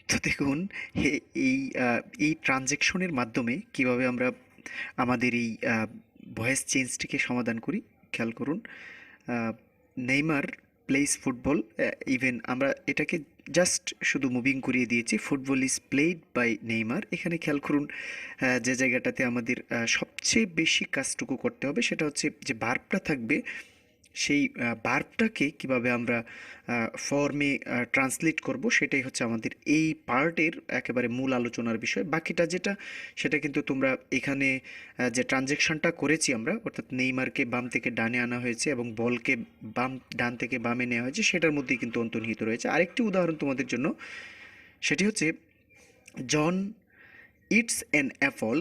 তো দেখুন এই এই ট্রানজ্যাকশনের মাধ্যমে কিভাবে আমরা আমাদের এই ভয়েস চেঞ্জটিকে সমাধান করি খেয়াল করুন। নেইমার প্লেইস ফুটবল, ইভেন আমরা এটাকে জাস্ট শুধু মুভিং করিয়ে দিয়েছি, football is played by Neymar. এখানে খেয়াল করুন যে জায়গাটাতে আমাদের সবচেয়ে বেশি কাজটুকু করতে হবে সেটা হচ্ছে যে ভার্বটা থাকবে, সেই ভার্বটাকে কিভাবে আমরা ফর্মে ট্রান্সলেট করব সেটাই হচ্ছে আমাদের এই পার্টের একেবারে মূল আলোচনার বিষয়। বাকিটা যেটা সেটা কিন্তু তোমরা এখানে যে ট্রানজ্যাকশনটা করেছি আমরা, অর্থাৎ নেইমারকে বাম থেকে ডানে আনা হয়েছে এবং বলকে ডান থেকে বামে নেওয়া হয়েছে, সেটার মধ্যেই কিন্তু অন্তর্নিহিত রয়েছে। আরেকটি উদাহরণ তোমাদের জন্য, সেটি হচ্ছে জন ইটস অ্যান অ্যাপল।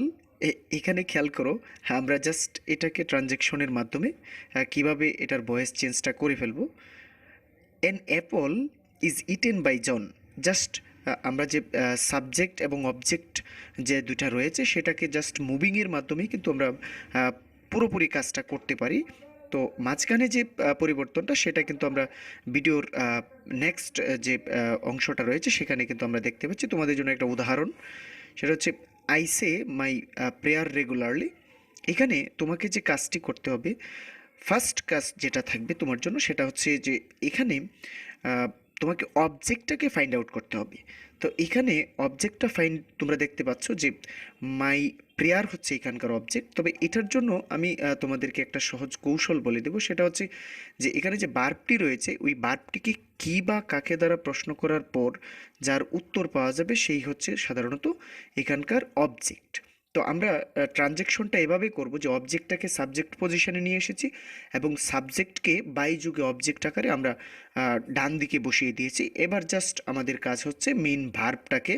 এখানে খেয়াল করো, হ্যাঁ, আমরা জাস্ট এটাকে ট্রানজ্যাকশনের মাধ্যমে কিভাবে এটার ভয়েস চেঞ্জটা করে ফেলবো। An apple is eaten by John. Just আমরা যে সাবজেক্ট এবং অবজেক্ট যে দুটা রয়েছে সেটাকে জাস্ট মুভিংয়ের মাধ্যমেই কিন্তু আমরা পুরোপুরি কাজটা করতে পারি। তো মাঝখানে যে পরিবর্তনটা সেটা কিন্তু আমরা ভিডিওর নেক্সট যে অংশটা রয়েছে সেখানে কিন্তু আমরা দেখতে পাচ্ছি। তোমাদের জন্য একটা উদাহরণ, সেটা হচ্ছে I say my prayer regularly. এখানে তোমাকে যে কাজটি করতে হবে, ফার্স্ট কাজ যেটা থাকবে তোমার জন্য সেটা হচ্ছে যে এখানে তোমাকে অবজেক্টটাকে ফাইন্ড আউট করতে হবে। তো এখানে অবজেক্টটা তোমরা দেখতে পাচ্ছ যে মাই প্রেয়ার হচ্ছে এখানকার অবজেক্ট। তবে এটার জন্য আমি তোমাদেরকে একটা সহজ কৌশল বলে দেবো, সেটা হচ্ছে যে এখানে যে বার্বটি রয়েছে ওই বার্বটিকে কী বা কাকে দ্বারা প্রশ্ন করার পর যার উত্তর পাওয়া যাবে সেই হচ্ছে সাধারণত এখানকার অবজেক্ট। তো আমরা ট্রানজ্যাকশনটা এভাবে করব যে অবজেক্টটাকে সাবজেক্ট পজিশনে নিয়ে এসেছি এবং সাবজেক্টকে বাই যুগে অবজেক্ট আকারে আমরা ডান দিকে বসিয়ে দিয়েছি। এবার জাস্ট আমাদের কাজ হচ্ছে মেইন ভার্বটাকে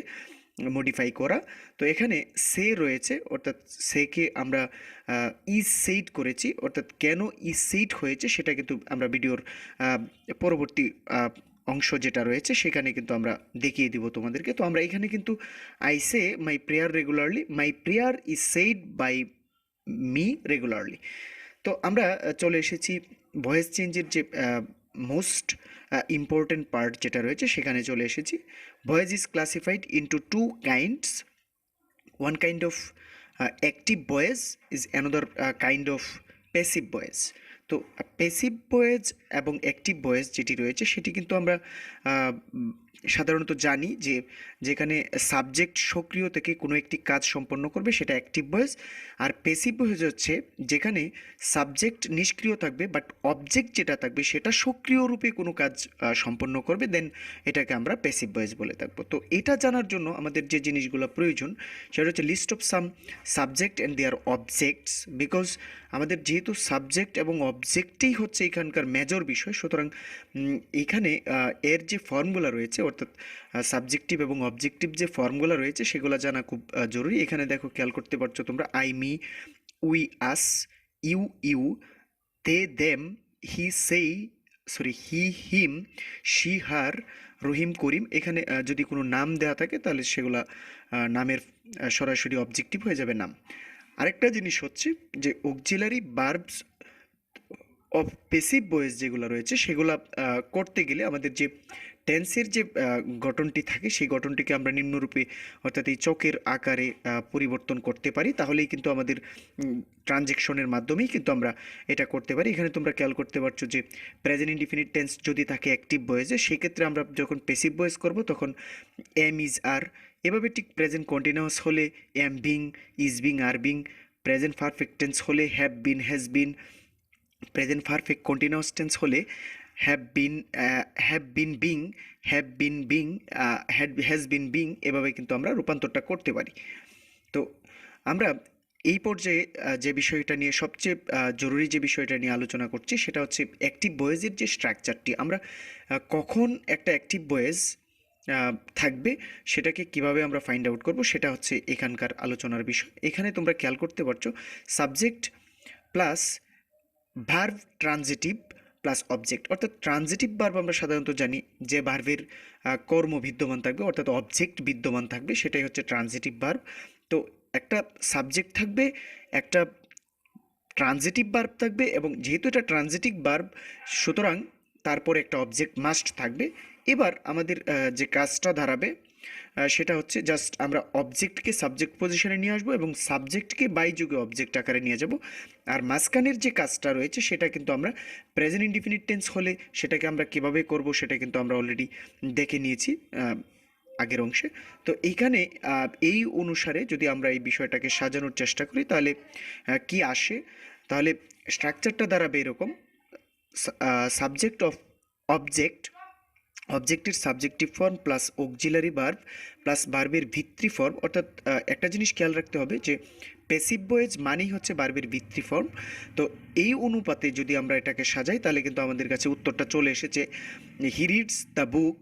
মডিফাই করা। তো এখানে সে রয়েছে, অর্থাৎ সেকে আমরা ইজ সেইড করেছি, অর্থাৎ কেন ইজ সেইড হয়েছে সেটা কিন্তু আমরা ভিডিওর পরবর্তী অংশ যেটা রয়েছে সেখানে কিন্তু আমরা দেখিয়ে দিব তোমাদেরকে। তো আমরা এখানে কিন্তু I say my prayer regularly, my prayer is said by me regularly. তো আমরা চলে এসেছি ভয়েস চেঞ্জের যে মোস্ট ইম্পর্টেন্ট পার্ট যেটা রয়েছে সেখানে চলে এসেছি। Voice is classified into two kinds, one kind of active voice is another kind of passive voice। তো প্যাসিভ ভয়েস এবং অ্যাক্টিভ ভয়েস যেটি রয়েছে সেটি কিন্তু আমরা সাধারণত জানি যে যেখানে সাবজেক্ট সক্রিয় থেকে কোনো একটি কাজ সম্পন্ন করবে সেটা অ্যাক্টিভ ভয়েস, আর প্যাসিভ ভয়েস হচ্ছে যেখানে সাবজেক্ট নিষ্ক্রিয় থাকবে বাট অবজেক্ট যেটা থাকবে সেটা সক্রিয় রূপে কোনো কাজ সম্পন্ন করবে, দেন এটাকে আমরা প্যাসিভ ভয়েস বলে থাকবো। তো এটা জানার জন্য আমাদের যে জিনিসগুলো প্রয়োজন সেটা হচ্ছে list of some subject and their objects. Because আমাদের যেহেতু সাবজেক্ট এবং অবজেক্টেই হচ্ছে এখানকার মেজর বিষয়, সুতরাং এখানে এর যে ফর্মগুলো রয়েছে অর্থাৎ সাবজেক্টিভ এবং অবজেক্টিভ যে ফর্মগুলো রয়েছে সেগুলো জানা খুব জরুরি। এখানে দেখো, খেয়াল করতে পারছো তোমরা, I me, we us, you you, they them, he সেই, সরি হি হিম, শি হার, রহিম করিম। এখানে যদি কোনো নাম দেওয়া থাকে তাহলে সেগুলা নামের সরাসরি অবজেক্টিভ হয়ে যাবে নাম। আরেকটা জিনিস হচ্ছে যে auxiliary verbs of passive voice যেগুলো রয়েছে সেগুলো করতে গেলে আমাদের যে টেন্সের যে গঠনটি থাকে সেই গঠনটিকে আমরা নিম্নরূপে অর্থাৎ এই চকের আকারে পরিবর্তন করতে পারি, তাহলেই কিন্তু আমাদের ট্রানজ্যাকশনের মাধ্যমেই কিন্তু আমরা এটা করতে পারি। এখানে তোমরা খেয়াল করতে পারছো যে প্রেজেন্ট ইনডিফিনিট টেন্স যদি থাকে অ্যাক্টিভ ভয়েসে, সেক্ষেত্রে আমরা যখন প্যাসিভ ভয়েস করব তখন এম ইজ আর। এভাবে ঠিক প্রেজেন্ট কন্টিনিউয়াস হলে am being, is being, are being. Present perfect tense হলে have been, has been. Present perfect continuous tense হলে have been being, have been being, has been being. এভাবে কিন্তু আমরা রূপান্তরটা করতে পারি। তো আমরা এই পর্যায়ে যে বিষয়টা নিয়ে সবচেয়ে জরুরি যে বিষয়টা নিয়ে আলোচনা করছি সেটা হচ্ছে অ্যাক্টিভ ভয়েসের যে স্ট্রাকচারটি। আমরা কখন একটা অ্যাক্টিভ ভয়েস থাকবে সেটাকে কিভাবে আমরা ফাইন্ড আউট করব সেটা হচ্ছে এখানকার আলোচনার বিষয়। এখানে তোমরা খেয়াল করতে পারছো subject plus verb transitive plus object. অর্থাৎ ট্রানজিটিভ ভার্ব আমরা সাধারণত জানি যে ভার্বের কর্ম বিদ্যমান থাকবে অর্থাৎ অবজেক্ট বিদ্যমান থাকবে, সেটাই হচ্ছে ট্রানজিটিভ ভার্ব। তো একটা সাবজেক্ট থাকবে, একটা ট্রানজিটিভ ভার্ব থাকবে, এবং যেহেতু এটা ট্রানজিটিভ ভার্ব সুতরাং তারপরে একটা অবজেক্ট মাস্ট থাকবে। এবার আমাদের যে কাজটা দাঁড়াবে সেটা হচ্ছে জাস্ট আমরা অবজেক্টকে সাবজেক্ট পজিশনে নিয়ে আসবো এবং সাবজেক্টকে বাই যুগে অবজেক্ট আকারে নিয়ে যাব। আর মাঝখানের যে কাজটা রয়েছে সেটা কিন্তু আমরা প্রেজেন্ট ইনডিফিনিট টেন্স হলে সেটাকে আমরা কিভাবে করব সেটা কিন্তু আমরা অলরেডি দেখে নিয়েছি আগের অংশে। তো এইখানে এই অনুসারে যদি আমরা এই বিষয়টাকে সাজানোর চেষ্টা করি তাহলে কি আসে, তাহলে স্ট্রাকচারটা দাঁড়াবে এরকম: সাবজেক্ট অফ অবজেক্ট, অবজেক্টের subjective form plus auxiliary verb plus ভার্বের ভিত্তি ফর্ম। অর্থাৎ একটা জিনিস খেয়াল রাখতে হবে যে প্যাসিভ ভয়েস মানেই হচ্ছে ভার্বের ভিত্তি ফর্ম। তো এই অনুপাতে যদি আমরা এটাকে সাজাই তাহলে কিন্তু আমাদের কাছে উত্তরটা চলে এসেছে। হি রিডস দ্য বুক,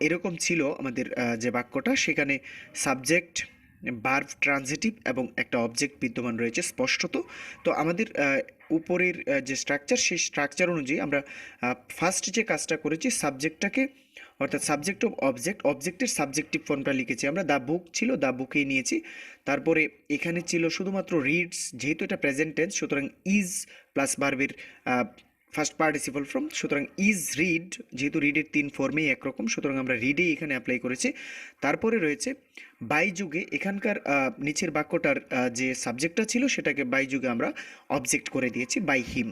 এরকম ছিল আমাদের যে বাক্যটা, সেখানে সাবজেক্ট, ভার্ব ট্রানজিটিভ এবং একটা অবজেক্ট বিদ্যমান রয়েছে স্পষ্টত। তো আমাদের উপরের যে স্ট্রাকচার, সেই স্ট্রাকচার অনুযায়ী আমরা ফার্স্ট যে কাজটা করেছি সাবজেক্টটাকে, অর্থাৎ সাবজেক্ট অফ অবজেক্ট, অবজেক্টের সাবজেক্টিভ ফর্মটা লিখেছি আমরা, দ্য বুক ছিল দ্য বুকেই নিয়েছি। তারপরে এখানে ছিল শুধুমাত্র রিডস, যেহেতু এটা প্রেজেন্ট টেন্স সুতরাং ইজ প্লাস ভার্বের ফার্স্ট পার্টিসিপল ফর্ম, সুতরাং ইজ রিড, যেহেতু রিডের 3 ফর্মেই একরকম সুতরাং আমরা রিডেই এখানে অ্যাপ্লাই করেছি। তারপরে রয়েছে বাই যুগে, এখানকার নিচের বাক্যটার যে সাবজেক্টটা ছিল সেটাকে বাই যুগে আমরা অবজেক্ট করে দিয়েছি বাই হিম।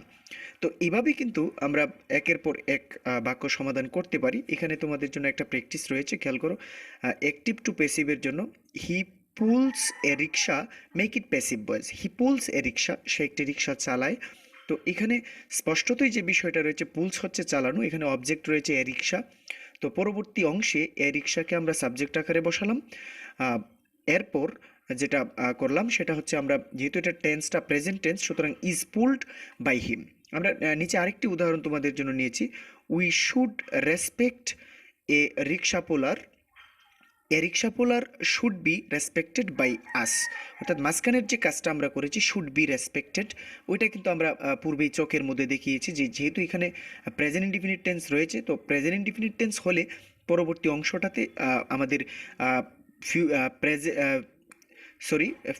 তো এভাবেই কিন্তু আমরা একের পর এক বাক্য সমাধান করতে পারি। এখানে তোমাদের জন্য একটা প্র্যাকটিস রয়েছে, খেয়াল করো। অ্যাক্টিভ টু প্যাসিভের জন্য he pulls a rickshaw, make it passive voice. He pulls a rickshaw, সে একটি রিক্সা চালায়। তো এখানে স্পষ্টতই যে বিষয়টা রয়েছে, পুলস হচ্ছে চালানো, এখানে অবজেক্ট রয়েছে এ রিক্সা। তো পরবর্তী অংশে এ রিক্সাকে আমরা সাবজেক্ট আকারে বসালাম। এরপর যেটা করলাম সেটা হচ্ছে আমরা, যেহেতু এটা টেন্সটা প্রেজেন্ট টেন্স সুতরাং ইজ পুলড বাই হিম। আমরা নিচে আরেকটি উদাহরণ তোমাদের জন্য নিয়েছি, we should respect a rickshaw puller, a rickshaw puller should be respected by us. অর্থাৎ মাঝখানের যে কাজটা আমরা করেছি শুড বি রেসপেক্টেড, ওইটা কিন্তু আমরা পূর্বেই চোখের মধ্যে দেখিয়েছি যে যেহেতু এখানে প্রেজেন্ট ইনডিফিনিট টেন্স রয়েছে, তো প্রেজেন্ট ইনডিফিনিট টেন্স হলে পরবর্তী অংশটাতে আমাদের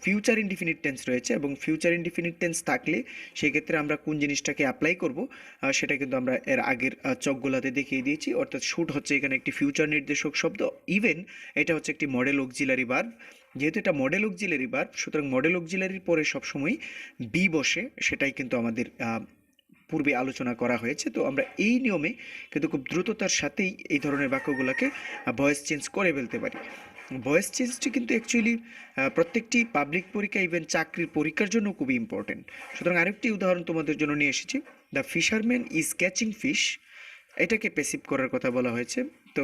ফিউচার ইনডিফিনিট টেন্স রয়েছে, এবং ফিউচার ইনডিফিনিট টেন্স থাকলে সেক্ষেত্রে আমরা কোন জিনিসটাকে অ্যাপ্লাই করব সেটা কিন্তু আমরা এর আগের চকগুলাতে দেখিয়ে দিয়েছি। অর্থাৎ শুড হচ্ছে এখানে একটি ফিউচার নির্দেশক শব্দ, ইভেন এটা হচ্ছে একটি মডেল অক্সিলারি ভার্ব। যেহেতু এটা মডেল অক্সিলারি ভার্ব সুতরাং মডেল অক্সিলারির পরে সবসময় বি বসে, সেটাই কিন্তু আমাদের পূর্বে আলোচনা করা হয়েছে। তো আমরা এই নিয়মে কিন্তু খুব দ্রুততার সাথেই এই ধরনের বাক্যগুলোকে ভয়েস চেঞ্জ করে ফেলতে পারি। ভয়েস চেঞ্জটি কিন্তু অ্যাকচুয়ালি প্রত্যেকটি পাবলিক পরীক্ষা, ইভেন চাকরির পরীক্ষার জন্য খুবই ইম্পর্টেন্ট। সুতরাং আরেকটি উদাহরণ তোমাদের জন্য নিয়ে এসেছি, the fisherman is catching fish, এটাকে প্যাসিভ করার কথা বলা হয়েছে। তো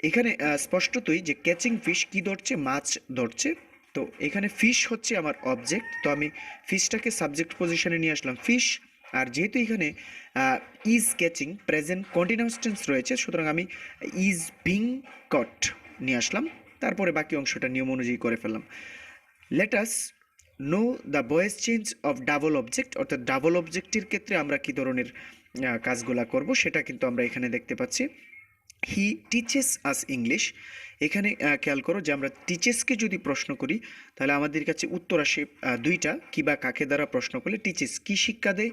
এখানে স্পষ্টতই যে ক্যাচিং ফিশ কি ধরছে, মাছ ধরছে। তো এখানে ফিশ হচ্ছে আমার অবজেক্ট, তো আমি ফিশটাকে সাবজেক্ট পজিশনে নিয়ে আসলাম ফিশ। আর যেহেতু এখানে is catching present continuous tense রয়েছে সুতরাং আমি ইজ বিং কট নিয়ে আসলাম। তারপরে বাকি অংশটা নিয়ম অনুযায়ী করে ফেললাম। Let us know the voice change of double object, অর্থাৎ ডাবল অবজেক্টের ক্ষেত্রে আমরা কী ধরনের কাজগুলা করব সেটা কিন্তু আমরা এখানে দেখতে পাচ্ছি। হি টিচেস আস ইংলিশ, এখানে খেয়াল করো যে আমরা টিচেসকে যদি প্রশ্ন করি তাহলে আমাদের কাছে উত্তর আসে দুইটা, কি বা কাকে দ্বারা প্রশ্ন করলে। টিচেস কি শিক্ষা দেয়,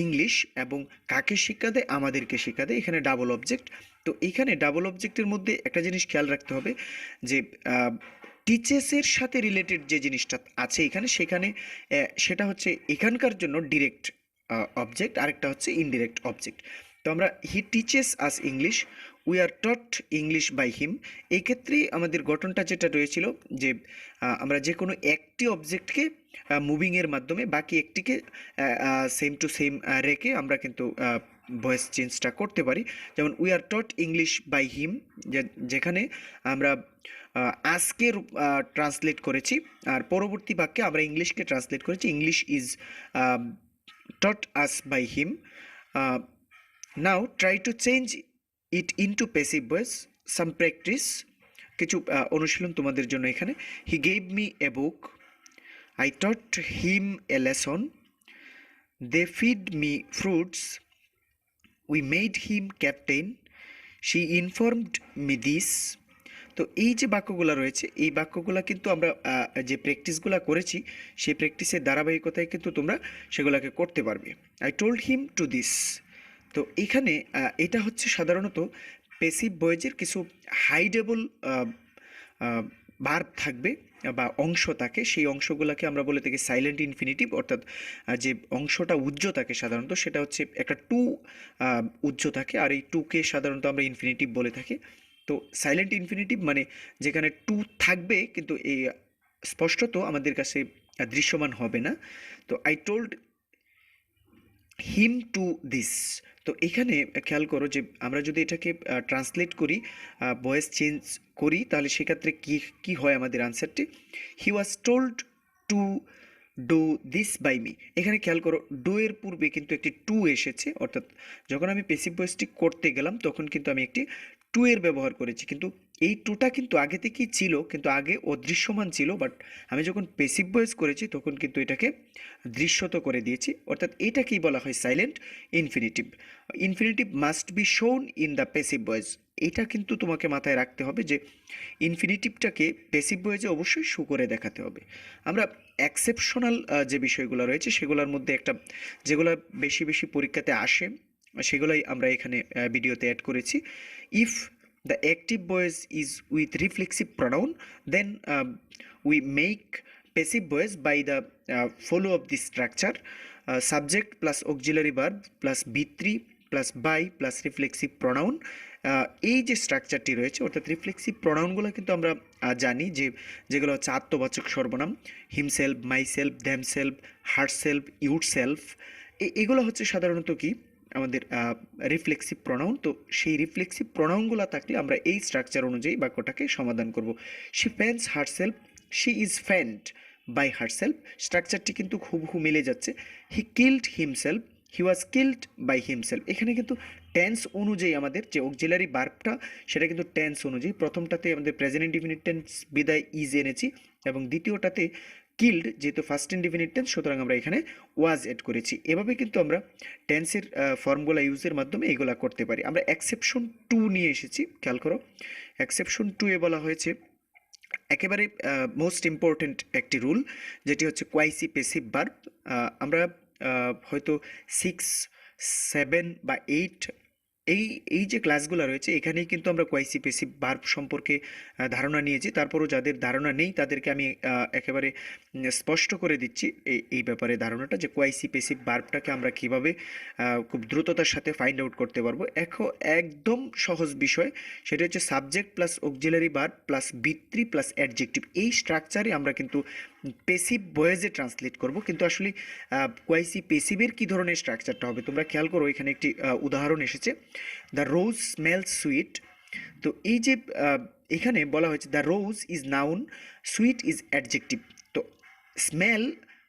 ইংলিশ, এবং কাকে শিক্ষা দেয়, আমাদেরকে শিক্ষা দেয়, এখানে ডাবল অবজেক্ট। তো এখানে ডাবল অবজেক্টের মধ্যে একটা জিনিস খেয়াল রাখতে হবে যে টিচেসের সাথে রিলেটেড যে জিনিসটা আছে এখানে, সেখানে সেটা হচ্ছে এখানকার জন্য ডিরেক্ট অবজেক্ট, আরেকটা হচ্ছে ইনডিরেক্ট অবজেক্ট। তো আমরা he teaches us English, we are taught English by him, এই ক্ষেত্রে আমাদের গঠনটা যেটা রয়েছিল যে আমরা যে কোনো একটি অবজেক্টকে মুভিংয়ের মাধ্যমে বাকি একটিকে সেম টু সেম রেখে আমরা কিন্তু ভয়েস চেঞ্জটা করতে পারি। যেমন we are taught English by him, যেখানে আমরা আজকে ট্রান্সলেট করেছি, আর পরবর্তী বাক্যে আমরা ইংলিশকে ট্রান্সলেট করেছি English is taught us by him. Now try to change it into passive voice, some practice, কিছু অনুশীলন তোমাদের জন্য এখানে। He gave me a book, I taught him a lesson, they feed me fruits, we made him captain, she informed me this. তো এই যে বাক্যগুলো রয়েছে এই বাক্যগুলো কিন্তু আমরা যে প্র্যাকটিসগুলো করেছি সেই প্র্যাকটিসের ধারাবাহিকতায় কিন্তু তোমরা সেগুলোকে করতে পারবে। I told him to this, তো এখানে এটা হচ্ছে সাধারণত পেসিভ ভয়েসের কিছু হাইডেবল ভার্ব থাকবে বা অংশ থাকে, সেই অংশগুলোকে আমরা বলে থাকি সাইলেন্ট ইনফিনিটিভ, অর্থাৎ যে অংশটা উজ্জ থাকে সাধারণত সেটা হচ্ছে একটা টু উজ্জ থাকে, আর এই টুকে সাধারণত আমরা ইনফিনিটিভ বলে থাকি। তো সাইলেন্ট ইনফিনিটিভ মানে যেখানে টু থাকবে কিন্তু এই স্পষ্টত আমাদের কাছে দৃশ্যমান হবে না। তো I told him to this. তো এখানে খেয়াল করো যে আমরা যদি এটাকে ট্রান্সলেট করি, ভয়েস চেঞ্জ করি, তাহলে সেক্ষেত্রে কি কি হয় আমাদের আনসারটি, he was told to do this by me. এখানে খেয়াল করো ডু এর পূর্বে কিন্তু একটি টু এসেছে, অর্থাৎ যখন আমি পেসিভ ভয়েসটি করতে গেলাম তখন কিন্তু আমি একটি টু এর ব্যবহার করেছি, কিন্তু এই টুটা কিন্তু আগে থেকেই ছিল, কিন্তু আগে অদৃশ্যমান ছিল, বাট আমি যখন পেসিভ ভয়েস করেছি তখন কিন্তু এটাকে দৃশ্যত করে দিয়েছি, অর্থাৎ এটাকেই বলা হয় silent infinitive. Infinitive must be শোন ইন দ্য পেসিভ ভয়েস। এটা কিন্তু তোমাকে মাথায় রাখতে হবে যে ইনফিনিটিভটাকে পেসিভ ভয়েসে অবশ্যই শো করে দেখাতে হবে। আমরা এক্সেপশনাল যে বিষয়গুলো রয়েছে সেগুলোর মধ্যে একটা, যেগুলো বেশি বেশি পরীক্ষাতে আসে সেগুলোই আমরা এখানে ভিডিওতে অ্যাড করেছি। If the active voice is with reflexive pronoun, then we make passive voice by the follow of this structure: subject plus auxiliary verb plus b3 plus by plus reflexive pronoun। এই যে স্ট্রাকচারটি রয়েছে, অর্থাৎ reflexive প্রোনাউনগুলো কিন্তু আমরা জানি যে যেগুলো হচ্ছে আত্মবাচক সর্বনাম, himself, myself, themself, herself, yourself, এগুলো হচ্ছে সাধারণত কি আমাদের রিফ্লেক্সিভ প্রোনাউন। তো সেই রিফ্লেক্সিভ প্রোনাউনগুলো থাকলে আমরা এই স্ট্রাকচার অনুযায়ী বাক্যটাকে সমাধান করব। She fans herself, she is fanned by herself, স্ট্রাকচারটি কিন্তু হুবহু মিলে যাচ্ছে। He killed himself, he was killed by himself. এখানে কিন্তু টেন্স অনুযায়ী আমাদের যে অক্সিলারি ভার্বটা সেটা কিন্তু টেন্স অনুযায়ী, প্রথমটাতে আমাদের প্রেজেন্ট ইনডিফিনিট টেন্স বিদায় ইজ এনেছি, এবং দ্বিতীয়টাতে কিল্ড যেহেতু ফার্স্ট ইনডিফিনিট টেন্স সুতরাং আমরা এখানে ওয়াজ এড করেছি। এভাবে কিন্তু আমরা টেন্সের ফর্মগুলো ইউজের মাধ্যমে এগুলা করতে পারি। আমরা এক্সেপশন টু নিয়ে এসেছি, খেয়াল করো এক্সেপশন টু এ বলা হয়েছে একেবারে মোস্ট ইম্পর্ট্যান্ট একটি রুল, যেটি হচ্ছে কোয়াইসি পেসিভ ভার্ব। আমরা হয়তো 6, 7 বা 8 এই এই যে ক্লাসগুলো রয়েছে এখানেই কিন্তু আমরা কোয়াইসি পেসিভ ভার্ব সম্পর্কে ধারণা নিয়েছি। তারপরও যাদের ধারণা নেই তাদেরকে আমি একেবারে স্পষ্ট করে দিচ্ছি এই ব্যাপারে ধারণাটা, যে কোয়াইসি পেসিভ ভার্বটাকে আমরা কীভাবে খুব দ্রুততার সাথে ফাইন্ড আউট করতে পারবো। একদম সহজ বিষয়, সেটা হচ্ছে subject plus auxiliary verb plus বি3 প্লাস অ্যাডজেক্টিভ, এই স্ট্রাকচারে আমরা কিন্তু পেসিভ ভয়েসে ট্রান্সলেট করব। কিন্তু আসলে কোয়াইসি পেসিভের কী ধরনের স্ট্রাকচারটা হবে তোমরা খেয়াল করো, এখানে একটি উদাহরণ এসেছে, দ্য রোজ স্মেলস সুইট। তো এই যে এখানে বলা হয়েছে the rose is noun, sweet is adjective. তো স্মেল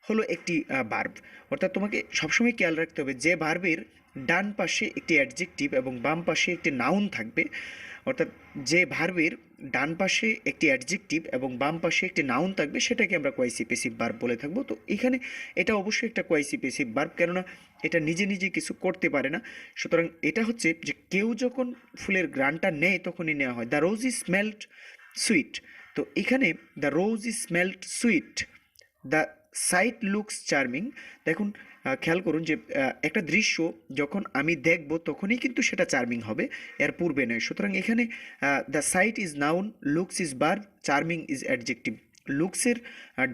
হলো একটি ভার্ব, অর্থাৎ তোমাকে সবসময় খেয়াল রাখতে হবে যে ভার্বের ডান পাশে একটি অ্যাডজেক্টিভ এবং বাম পাশে একটি নাউন থাকবে, অর্থাৎ যে ভার্বের ডান পাশে একটি অ্যাডজেক্টিভ এবং বাম পাশে একটি নাউন থাকবে সেটাকে আমরা কোয়াইসি পেসিভ ভার্ব বলে থাকবো। তো এখানে এটা অবশ্যই একটা কোয়াইসি পেসিভ ভার্ব, কেননা এটা নিজে নিজে কিছু করতে পারে না। সুতরাং এটা হচ্ছে যে কেউ যখন ফুলের ঘ্রাণটা নেয় তখনই নেওয়া হয়। The rose is smelled sweet. তো এখানে the rose is smelled sweet, the sight looks charming. দেখুন খেয়াল করুন যে একটা দৃশ্য যখন আমি দেখব তখনই কিন্তু সেটা চার্মিং হবে, এর পূর্বে নয়। সুতরাং এখানে the sight is noun, looks is verb, charming is adjective. লুকসের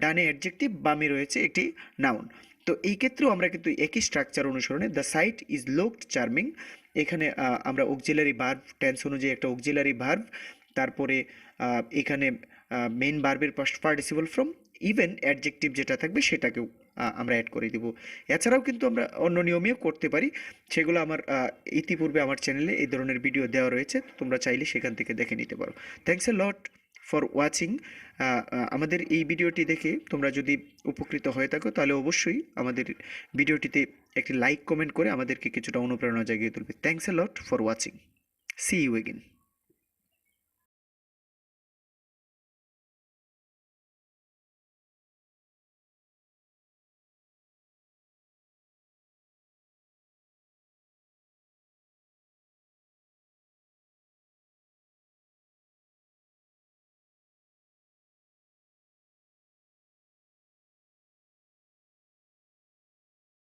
ডানে অ্যাডজেক্টিভ, বামে রয়েছে একটি নাউন। তো এই ক্ষেত্রেও আমরা কিন্তু একই স্ট্রাকচার অনুসরণে the sight is looked charming, এখানে আমরা অক্সিলারি ভার্ব টেন্স অনুযায়ী একটা অক্সিলারি ভার্ব, তারপরে এখানে মেইন ভার্বের past participle form, even adjective যেটা থাকবে সেটাকেও আমরা অ্যাড করে দিব। এছাড়াও কিন্তু আমরা অন্য নিয়মেও করতে পারি, সেগুলো আমার ইতিপূর্বে আমার চ্যানেলে এই ধরনের ভিডিও দেওয়া রয়েছে, তোমরা চাইলে সেখান থেকে দেখে নিতে পারো। Thanks a lot for watching. আমাদের এই ভিডিওটি দেখে তোমরা যদি উপকৃত হয়ে থাকো তাহলে অবশ্যই আমাদের ভিডিওটিতে একটি লাইক কমেন্ট করে আমাদেরকে কিছুটা অনুপ্রেরণা জাগিয়ে তুলবে। Thanks a lot for watching, see you again.